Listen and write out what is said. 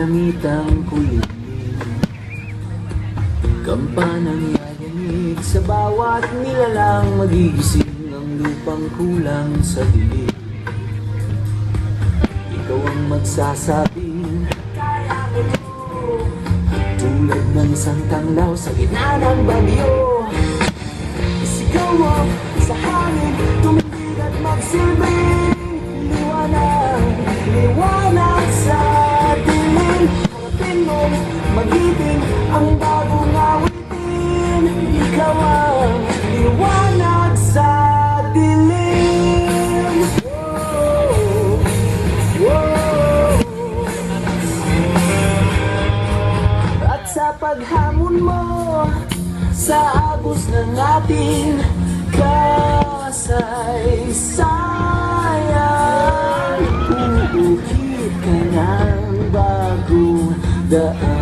lamitang kulit. Kampanang yayanig sa bawat nilalang, magigising ang lupang kulang sa dilig. Ikaw ang magsasabing kaya ko to, tulad ng isang tanglaw sa gitna ng bagyo. Isigaw mo sa hangin, tumigil at magsilbing liwanag, liwanag sa dilim. Harapin mo, magiting ang bagong awitin. Ikaw ang liwanag sa dilim. At sa paghamon mo sa agos ng ating kasaysayan, uukit ka ng bagong daan.